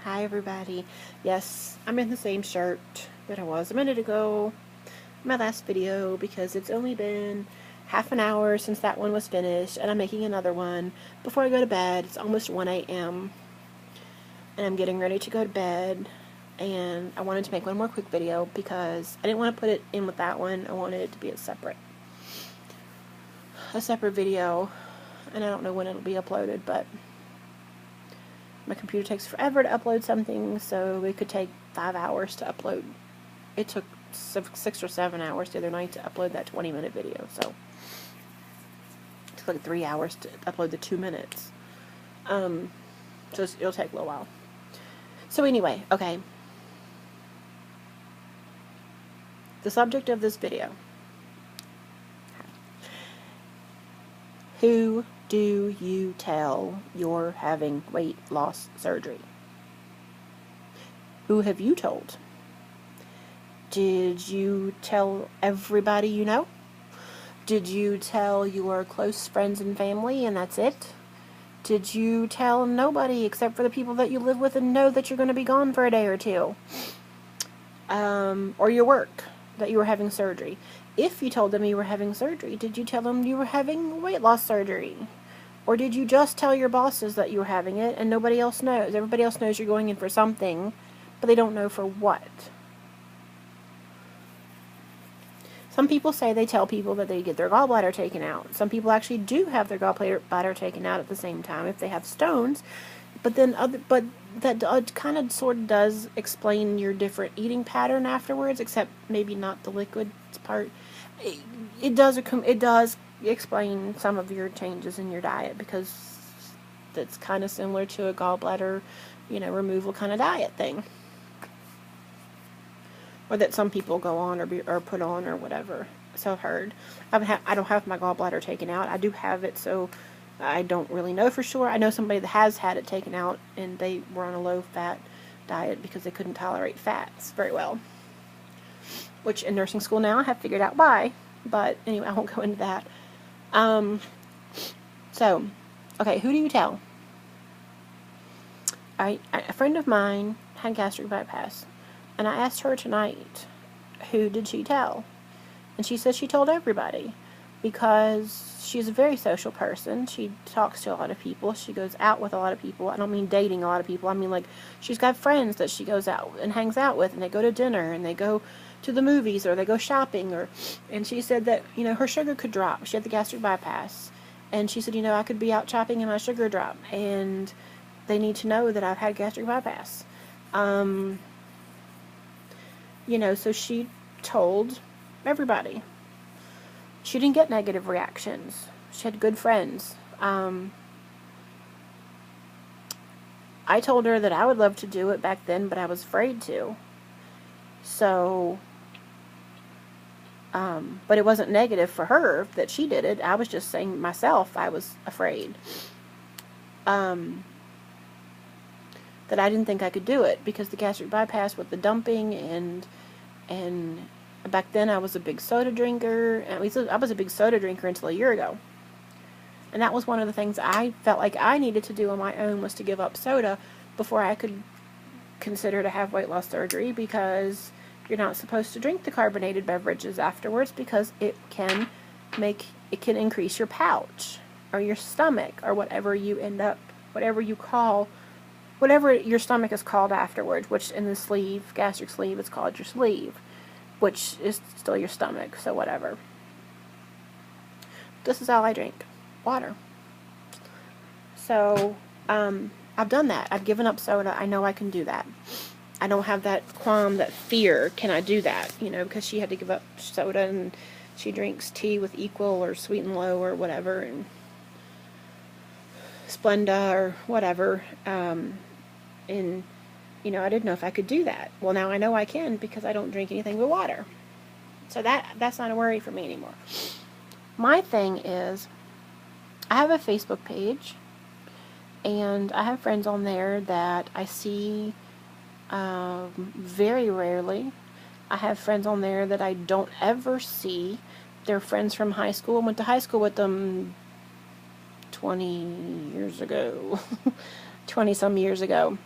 Hi everybody. Yes, I'm in the same shirt that I was a minute ago, my last video, because it's only been half an hour since that one was finished, and I'm making another one before I go to bed. It's almost 1 a.m. and I'm getting ready to go to bed, and I wanted to make one more quick video because I didn't want to put it in with that one. I wanted it to be a separate video, and I don't know when it'll be uploaded, but my computer takes forever to upload something, so it could take 5 hours to upload. It took 6 or 7 hours the other night to upload that 20-minute video, so it took like 3 hours to upload the 2 minutes. So it'll take a little while. So anyway, okay. The subject of this video. Who do you tell you're having weight loss surgery? Who have you told? Did you tell everybody you know? Did you tell your close friends and family and that's it? Did you tell nobody except for the people that you live with and know that you're going to be gone for a day or two? Or your work, that you were having surgery? If you told them you were having surgery, did you tell them you were having weight loss surgery? Or did you just tell your bosses that you were having it and nobody else knows? Everybody else knows you're going in for something, but they don't know for what. Some people say they tell people that they get their gallbladder taken out. Some people actually do have their gallbladder taken out at the same time if they have stones. But that kind of sort of does explain your different eating pattern afterwards, except maybe not the liquid part. It does explain some of your changes in your diet, because that's kind of similar to a gallbladder, removal kind of diet thing. Or that some people go on or put on or whatever. So I've heard. I don't have my gallbladder taken out. I do have it, so I don't really know for sure. I know somebody that has had it taken out, and they were on a low-fat diet because they couldn't tolerate fats very well. Which in nursing school now I have figured out why. But anyway, I won't go into that. So, okay, who do you tell? A friend of mine had gastric bypass. And I asked her tonight, who did she tell? And she said she told everybody, because she's a very social person. She talks to a lot of people. She goes out with a lot of people. I don't mean dating a lot of people. I mean, like, she's got friends that she goes out and hangs out with, and they go to dinner, and they go to the movies, or they go shopping, and she said that, her sugar could drop. She had the gastric bypass. And she said, I could be out shopping and my sugar drop. And they need to know that I've had gastric bypass. So she told everybody. She didn't get negative reactions. She had good friends. I told her that I would love to do it back then, but I was afraid to. So, but it wasn't negative for her that she did it. I was just saying myself I was afraid. That I didn't think I could do it because the gastric bypass with the dumping and back then I was a big soda drinker. I was a big soda drinker until a year ago. And that was one of the things I felt like I needed to do on my own, was to give up soda before I could consider to have weight loss surgery, because you're not supposed to drink the carbonated beverages afterwards, because it can increase your pouch or your stomach or whatever your stomach is called afterwards, which in the sleeve, gastric sleeve, it's called your sleeve, which is still your stomach, so whatever. This is all I drink, water. So, I've done that. I've given up soda. I know I can do that. I don't have that qualm, that fear, can I do that, because she had to give up soda, and she drinks tea with Equal or Sweet and Low or whatever, and Splenda or whatever, and I didn't know if I could do that. Well, now I know I can, because I don't drink anything but water. So that's not a worry for me anymore. My thing is, I have a Facebook page, and I have friends on there that I see very rarely. I have friends on there that I don't ever see. They're friends from high school. I went to high school with them 20 years ago. 20 some years ago.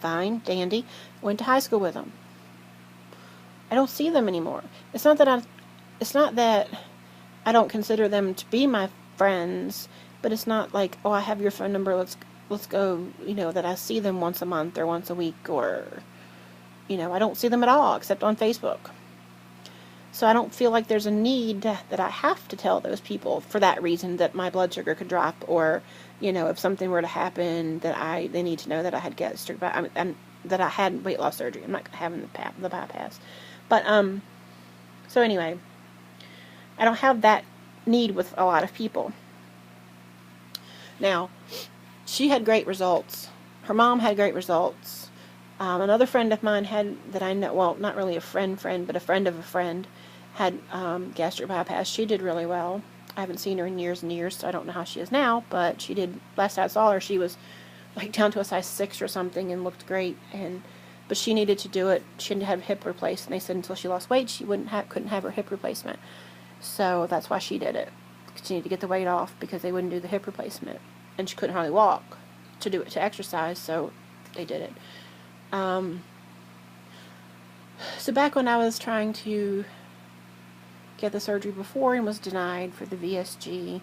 Fine, dandy. Went to high school with them. I don't see them anymore. It's not that I don't consider them to be my friends, but it's not like, oh, I have your phone number, let's go, that I see them once a month or once a week, or I don't see them at all except on Facebook. So I don't feel like there's a need that I have to tell those people for that reason, that my blood sugar could drop, or if something were to happen, that they need to know that I had gastric that I had weight loss surgery. I'm not having the bypass. But so anyway, I don't have that need with a lot of people. Now, she had great results. Her mom had great results. Another friend of mine that I know, well, not really a friend, but a friend of a friend, had gastric bypass. She did really well. I haven't seen her in years and years, so I don't know how she is now, but she did. Last I saw her, she was like down to a size 6 or something and looked great. But she needed to do it. She had a hip replaced, and they said until she lost weight, she couldn't have her hip replacement. So that's why she did it. She needed to get the weight off because they wouldn't do the hip replacement, and she couldn't hardly walk to exercise, so they did it. So back when I was trying to get the surgery before and was denied for the VSG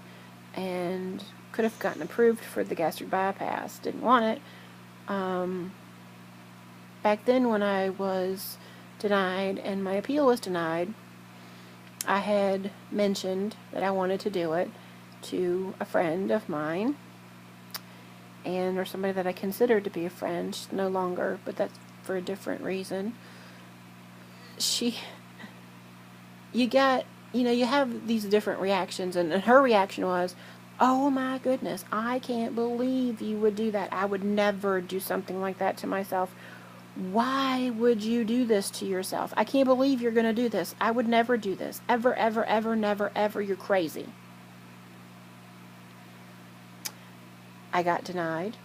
and could have gotten approved for the gastric bypass, didn't want it. Back then when I was denied and my appeal was denied, I had mentioned that I wanted to do it to a friend of mine, or somebody that I considered to be a friend. She's no longer, but that's for a different reason. You have these different reactions, and her reaction was, oh my goodness, I can't believe you would do that. I would never do something like that to myself. Why would you do this to yourself? I can't believe you're going to do this. I would never do this. Ever, ever, ever, never, ever. You're crazy. I got denied.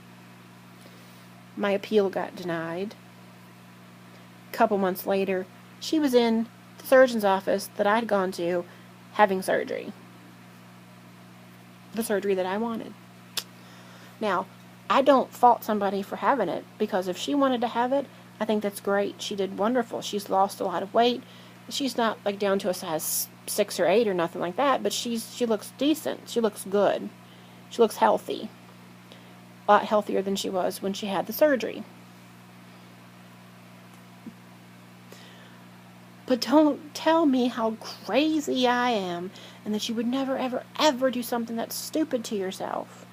My appeal got denied. A couple months later, she was in the surgeon's office that I'd gone to having surgery. The surgery that I wanted. Now, I don't fault somebody for having it, because if she wanted to have it, I think that's great. She did wonderful. She's lost a lot of weight. She's not like down to a size 6 or 8 or nothing like that, but she looks decent. She looks good. She looks healthy. A lot healthier than she was when she had the surgery. But don't tell me how crazy I am and that you would never, ever, ever do something that's stupid to yourself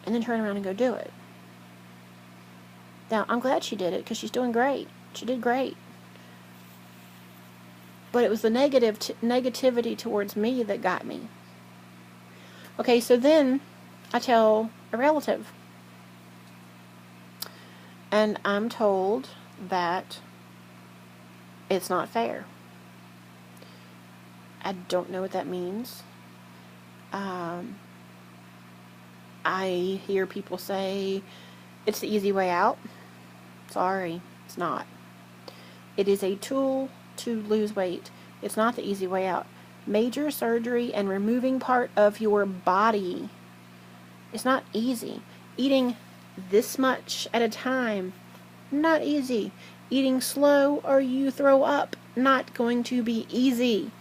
and then turn around and go do it. Now, I'm glad she did it because she's doing great. She did great. But it was the negativity towards me that got me. Okay, so then I tell a relative, and I'm told that it's not fair. I don't know what that means. I hear people say it's the easy way out. Sorry, it's not. It is a tool to lose weight. It's not the easy way out. Major surgery and removing part of your body, it's not easy. Eating this much at a time, not easy. Eating slow or you throw up, not going to be easy.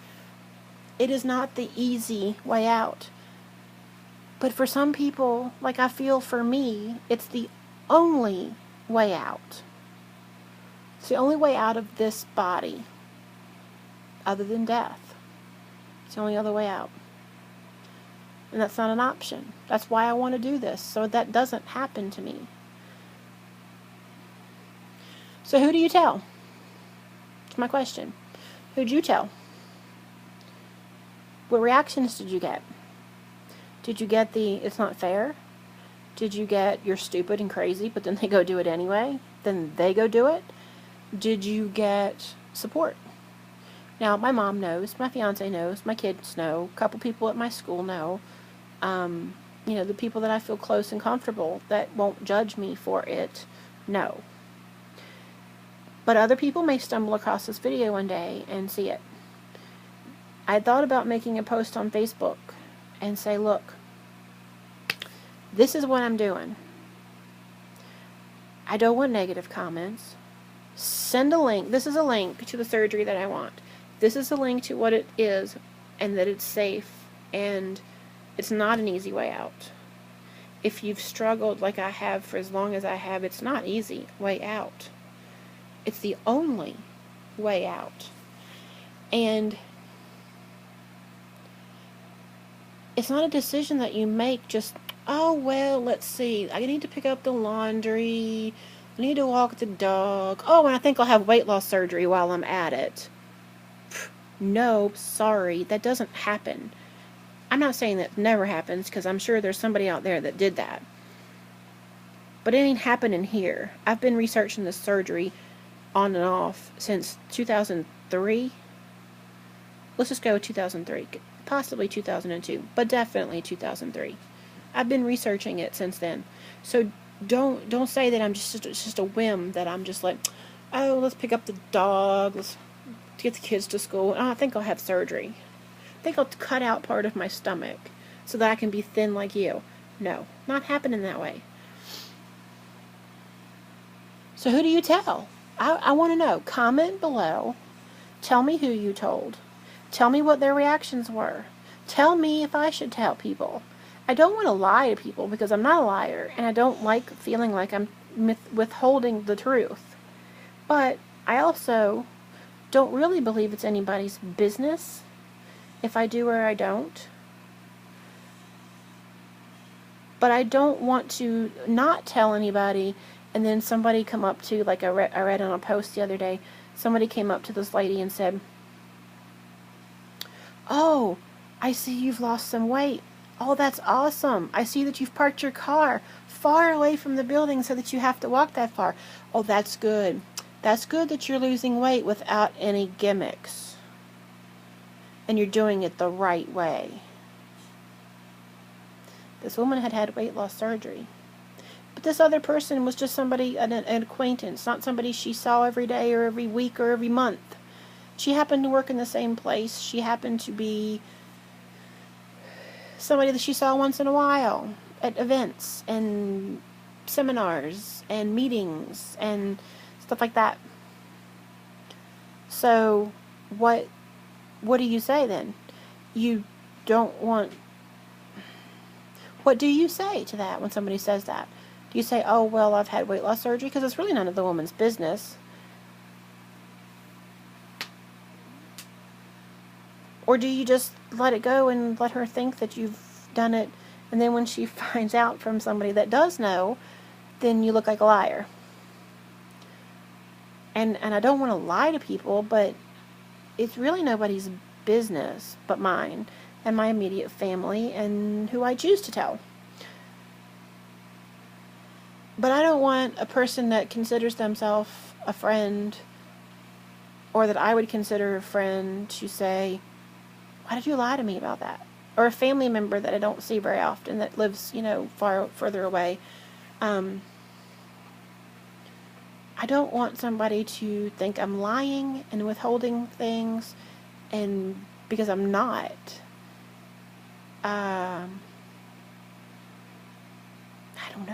It is not the easy way out. But for some people, like I feel for me, it's the only way out. It's the only way out of this body, other than death. It's the only other way out. And that's not an option. That's why I want to do this, so that doesn't happen to me. So who do you tell? That's my question. Who'd you tell? What reactions did you get? Did you get the, it's not fair? Did you get, you're stupid and crazy, but then they go do it anyway? Then they go do it? Did you get support? Now, my mom knows, my fiance knows, my kids know, a couple people at my school know. The people that I feel close and comfortable that won't judge me for it know. But other people may stumble across this video one day and see it. I thought about making a post on Facebook and say, look, this is what I'm doing. I don't want negative comments. Send a link. This is a link to the surgery that I want. This is a link to what it is, and that it's safe, and it's not an easy way out. If you've struggled like I have for as long as I have, it's not easy way out. It's the only way out. And it's not a decision that you make just, oh, well, let's see, I need to pick up the laundry, I need to walk the dog, oh, and I think I'll have weight loss surgery while I'm at it. No, sorry, that doesn't happen. I'm not saying that never happens, because I'm sure there's somebody out there that did that. But it ain't happening here. I've been researching this surgery on and off since 2003. Let's just go with 2003. Possibly 2002, but definitely 2003. I've been researching it since then. So don't say that it's just a whim, that I'm just like, oh, let's pick up the dog, let's get the kids to school. Oh, I think I'll have surgery. I think I'll cut out part of my stomach so that I can be thin like you. No, not happening that way. So who do you tell? I want to know. Comment below. Tell me who you told. Tell me what their reactions were. Tell me if I should tell people. I don't want to lie to people because I'm not a liar, and I don't like feeling like I'm withholding the truth. But I also don't really believe it's anybody's business if I do or I don't. But I don't want to not tell anybody and then somebody come up to, like I read on a post the other day, somebody came up to this lady and said, oh, I see you've lost some weight. Oh, that's awesome. I see that you've parked your car far away from the building so that you have to walk that far. Oh, that's good. That's good that you're losing weight without any gimmicks. And you're doing it the right way. This woman had had weight loss surgery. But this other person was just somebody, an acquaintance, not somebody she saw every day or every week or every month. She happened to work in the same place. She happened to be somebody that she saw once in a while at events and seminars and meetings and stuff like that. So what do you say then? You don't want... What do you say to that when somebody says that? Do you say, oh, well, I've had weight loss surgery? Because it's really none of the woman's business. Or do you just let it go and let her think that you've done it, and then when she finds out from somebody that does know, then you look like a liar? And I don't want to lie to people, but it's really nobody's business but mine and my immediate family and who I choose to tell. But I don't want a person that considers themselves a friend, or that I would consider a friend, to say, why did you lie to me about that? Or a family member that I don't see very often that lives, further away. I don't want somebody to think I'm lying and withholding things, and because I'm not. I don't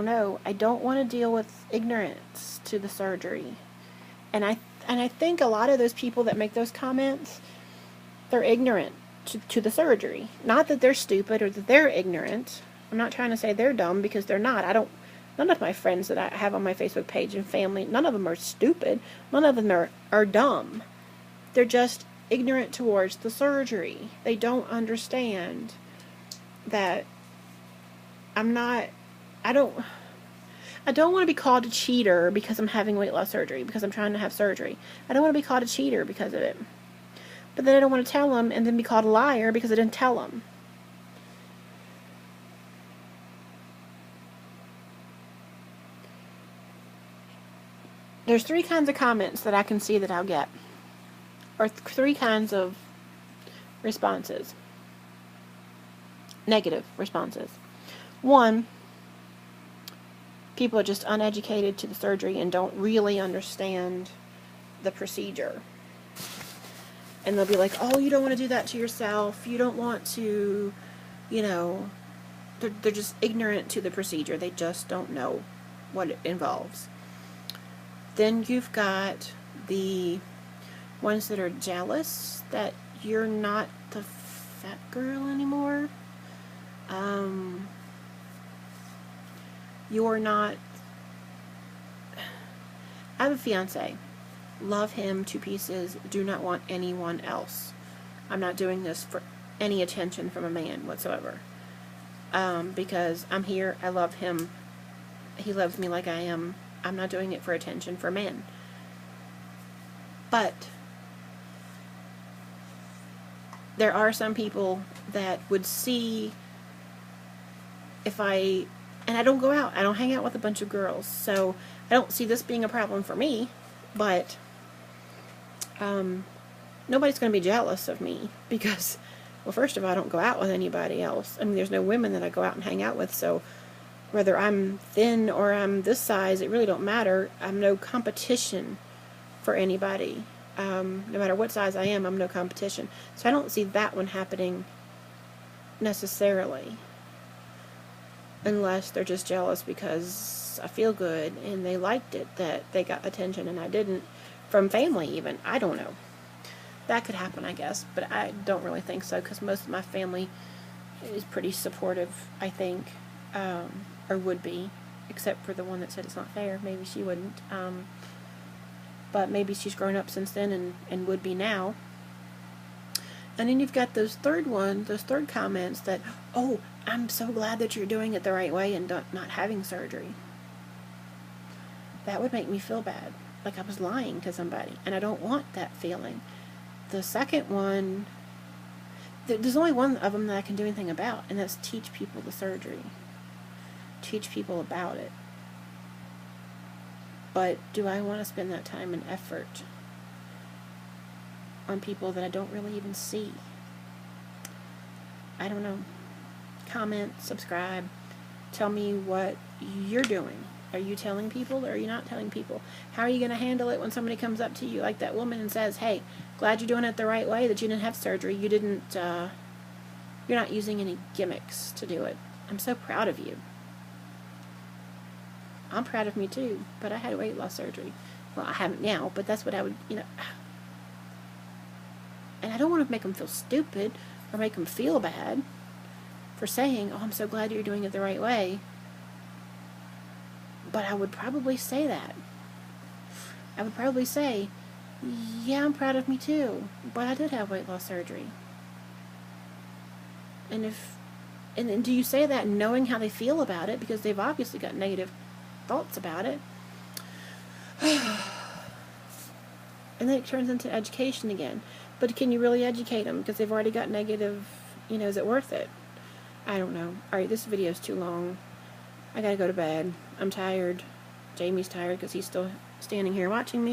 know. I don't want to deal with ignorance to the surgery. And I think a lot of those people that make those comments, they're ignorant to the surgery. Not that they're stupid or that they're ignorant. I'm not trying to say they're dumb, because they're not. None of my friends that I have on my Facebook page and family, none of them are stupid. None of them are dumb. They're just ignorant towards the surgery. They don't understand that I don't want to be called a cheater because I'm having weight loss surgery, because I'm trying to have surgery. I don't want to be called a cheater because of it. But then I don't want to tell them and then be called a liar because I didn't tell them. There's 3 kinds of comments that I can see that I'll get. Or 3 kinds of responses. Negative responses. 1, people are just uneducated to the surgery and don't really understand the procedure. And they'll be like, oh, you don't want to do that to yourself. You don't want to, they're just ignorant to the procedure. They just don't know what it involves. Then you've got the ones that are jealous that you're not the fat girl anymore. You're not... I have a fiance. Love him to pieces. Do not want anyone else. I'm not doing this for any attention from a man whatsoever. Because I'm here. I love him. He loves me like I am. I'm not doing it for attention for men. But there are some people that would see if I... And I don't go out. I don't hang out with a bunch of girls. So I don't see this being a problem for me. But nobody's going to be jealous of me because, well, first of all, I don't go out with anybody else. I mean, there's no women that I go out and hang out with. So whether I'm thin or I'm this size, it really don't matter. I'm no competition for anybody. No matter what size I am, I'm no competition. So I don't see that one happening necessarily. Unless they're just jealous because I feel good and they liked it, that they got attention and I didn't. From family even. I don't know. That could happen, I guess. But I don't really think so because most of my family is pretty supportive, I think. Or would be. Except for the one that said it's not fair. Maybe she wouldn't. But maybe she's grown up since then and would be now. And then you've got those third comments that, oh, I'm so glad that you're doing it the right way and not having surgery. That would make me feel bad. Like I was lying to somebody. And I don't want that feeling. The second one, there's only one of them that I can do anything about. And that's teach people the surgery. Teach people about it. But do I want to spend that time and effort on people that I don't really even see? I don't know. Comment, subscribe, tell me what you're doing. Are you telling people or are you not telling people? How are you going to handle it when somebody comes up to you like that woman and says, hey, glad you're doing it the right way, that you didn't have surgery, you're not using any gimmicks to do it. I'm so proud of you. I'm proud of me too, but I had weight loss surgery. Well, I haven't now, but that's what I would, And I don't want to make them feel stupid or make them feel bad for saying, oh, I'm so glad you're doing it the right way. But I would probably say that. I would probably say, yeah, I'm proud of me too, but I did have weight loss surgery. And do you say that knowing how they feel about it, because they've obviously got negative thoughts about it. And then it turns into education again. But can you really educate them because they've already got negative, is it worth it? I don't know. Alright, this video is too long. I gotta go to bed. I'm tired. Jamie's tired because he's still standing here watching me.